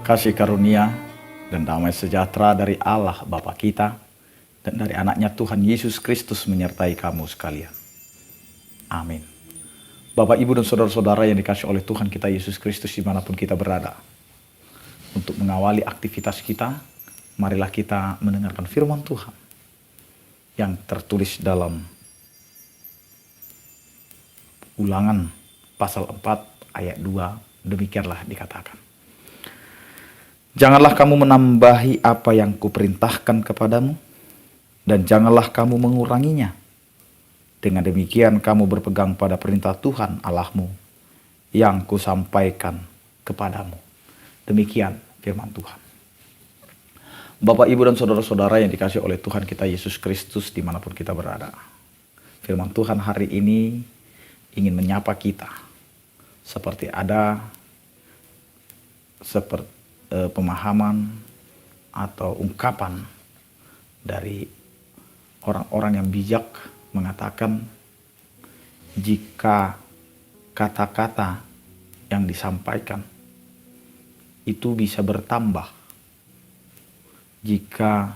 Kasih karunia dan damai sejahtera dari Allah Bapa kita dan dari anaknya Tuhan Yesus Kristus menyertai kamu sekalian. Amin. Bapak, Ibu, dan saudara-saudara yang dikasih oleh Tuhan kita Yesus Kristus dimanapun kita berada. Untuk mengawali aktivitas kita, marilah kita mendengarkan firman Tuhan yang tertulis dalam Ulangan pasal 4 ayat 2. Demikianlah dikatakan. Janganlah kamu menambahi apa yang kuperintahkan kepadamu, dan janganlah kamu menguranginya. Dengan demikian kamu berpegang pada perintah Tuhan Allahmu yang kusampaikan kepadamu. Demikian firman Tuhan. Bapak, Ibu, dan saudara-saudara yang dikasih oleh Tuhan kita Yesus Kristus dimanapun kita berada. Firman Tuhan hari ini ingin menyapa kita. Seperti ada pemahaman atau ungkapan dari orang-orang yang bijak mengatakan, jika kata-kata yang disampaikan itu bisa bertambah, jika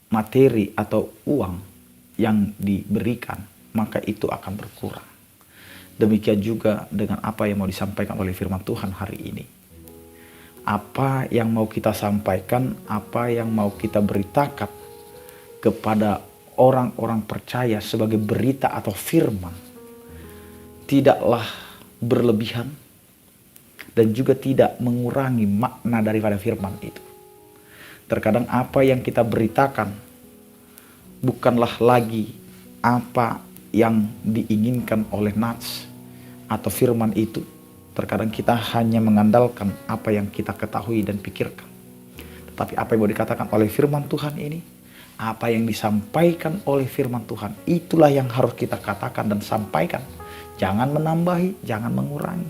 materi atau uang yang diberikan maka itu akan berkurang. Demikian juga dengan apa yang mau disampaikan oleh firman Tuhan hari ini. Apa yang mau kita sampaikan, apa yang mau kita beritakan kepada orang-orang percaya sebagai berita atau firman, tidaklah berlebihan dan juga tidak mengurangi makna daripada firman itu. Terkadang apa yang kita beritakan bukanlah lagi apa yang diinginkan oleh nats atau firman itu. Terkadang kita hanya mengandalkan apa yang kita ketahui dan pikirkan. Tetapi apa yang mau dikatakan oleh firman Tuhan ini, apa yang disampaikan oleh firman Tuhan, itulah yang harus kita katakan dan sampaikan. Jangan menambahi, jangan mengurangi.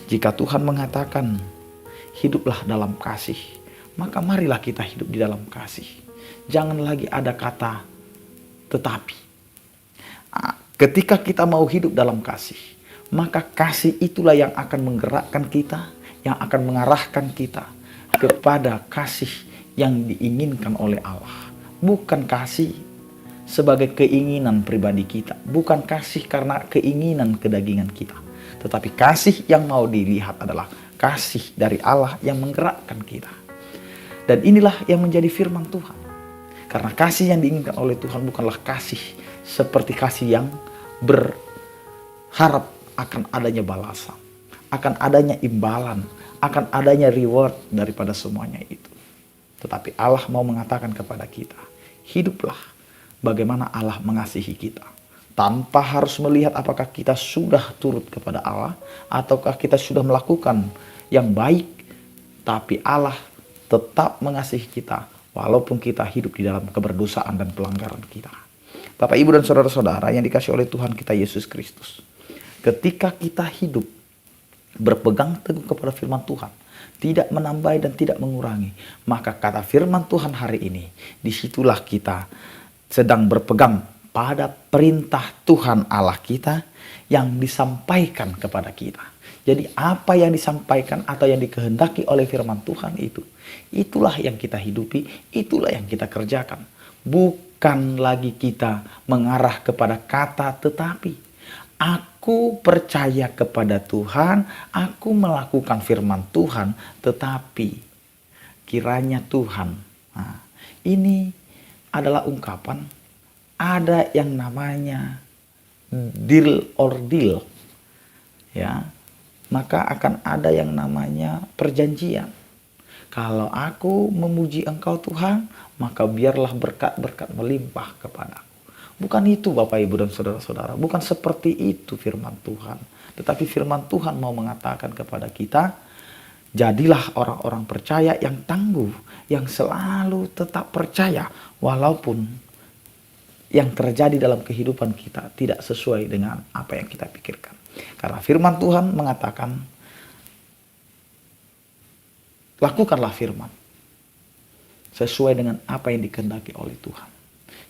Jika Tuhan mengatakan hiduplah dalam kasih, maka marilah kita hidup di dalam kasih. Jangan lagi ada kata tetapi. Ketika kita mau hidup dalam kasih, maka kasih itulah yang akan menggerakkan kita, yang akan mengarahkan kita kepada kasih yang diinginkan oleh Allah. Bukan kasih sebagai keinginan pribadi kita, bukan kasih karena keinginan kedagingan kita, tetapi kasih yang mau dilihat adalah kasih dari Allah yang menggerakkan kita. Dan inilah yang menjadi firman Tuhan. Karena kasih yang diinginkan oleh Tuhan bukanlah kasih seperti kasih yang berharap akan adanya balasan, akan adanya imbalan, akan adanya reward daripada semuanya itu. Tetapi Allah mau mengatakan kepada kita, hiduplah bagaimana Allah mengasihi kita. Tanpa harus melihat apakah kita sudah turut kepada Allah, ataukah kita sudah melakukan yang baik. Tapi Allah tetap mengasihi kita, walaupun kita hidup di dalam keberdosaan dan pelanggaran kita. Bapak, Ibu, dan saudara-saudara yang dikasih oleh Tuhan kita Yesus Kristus. Ketika kita hidup berpegang teguh kepada firman Tuhan, tidak menambah dan tidak mengurangi, maka kata firman Tuhan hari ini, disitulah kita sedang berpegang pada perintah Tuhan Allah kita yang disampaikan kepada kita. Jadi apa yang disampaikan atau yang dikehendaki oleh firman Tuhan itu, itulah yang kita hidupi, itulah yang kita kerjakan. Bukan lagi kita mengarah kepada kata tetapi. Aku percaya kepada Tuhan, aku melakukan firman Tuhan, tetapi kiranya Tuhan. Nah, ini adalah ungkapan, ada yang namanya deal or deal. Ya, maka akan ada yang namanya perjanjian. Kalau aku memuji Engkau Tuhan, maka biarlah berkat-berkat melimpah kepadaku. Bukan itu Bapak, Ibu, dan saudara-saudara. Bukan seperti itu firman Tuhan. Tetapi firman Tuhan mau mengatakan kepada kita, jadilah orang-orang percaya yang tangguh, yang selalu tetap percaya, walaupun yang terjadi dalam kehidupan kita tidak sesuai dengan apa yang kita pikirkan. Karena firman Tuhan mengatakan, lakukanlah firman sesuai dengan apa yang dikehendaki oleh Tuhan.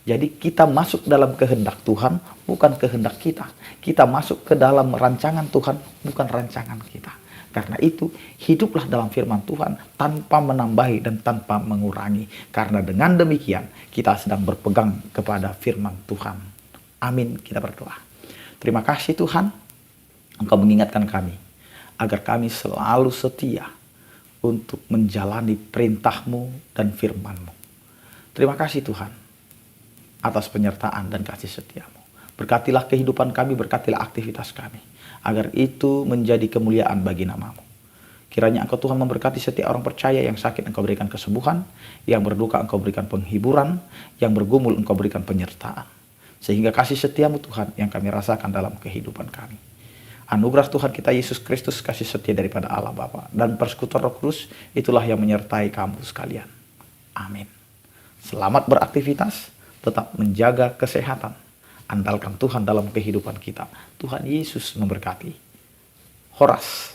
Jadi kita masuk dalam kehendak Tuhan, bukan kehendak kita. Kita masuk ke dalam rancangan Tuhan, bukan rancangan kita. Karena itu, hiduplah dalam firman Tuhan tanpa menambahi dan tanpa mengurangi. Karena dengan demikian, kita sedang berpegang kepada firman Tuhan. Amin, kita berdoa. Terima kasih Tuhan, Engkau mengingatkan kami, agar kami selalu setia untuk menjalani perintah-Mu dan firman-Mu. Terima kasih Tuhan, atas penyertaan dan kasih setia-Mu. Berkatilah kehidupan kami, berkatilah aktivitas kami, agar itu menjadi kemuliaan bagi nama-Mu. Kiranya Engkau Tuhan memberkati setiap orang percaya, yang sakit Engkau berikan kesembuhan, yang berduka Engkau berikan penghiburan, yang bergumul Engkau berikan penyertaan. Sehingga kasih setia-Mu Tuhan yang kami rasakan dalam kehidupan kami. Anugerah Tuhan kita Yesus Kristus, kasih setia daripada Allah Bapa, dan persekutuan Roh Kudus, itulah yang menyertai kamu sekalian. Amin. Selamat beraktivitas, tetap menjaga kesehatan. Andalkan Tuhan dalam kehidupan kita. Tuhan Yesus memberkati. Horas.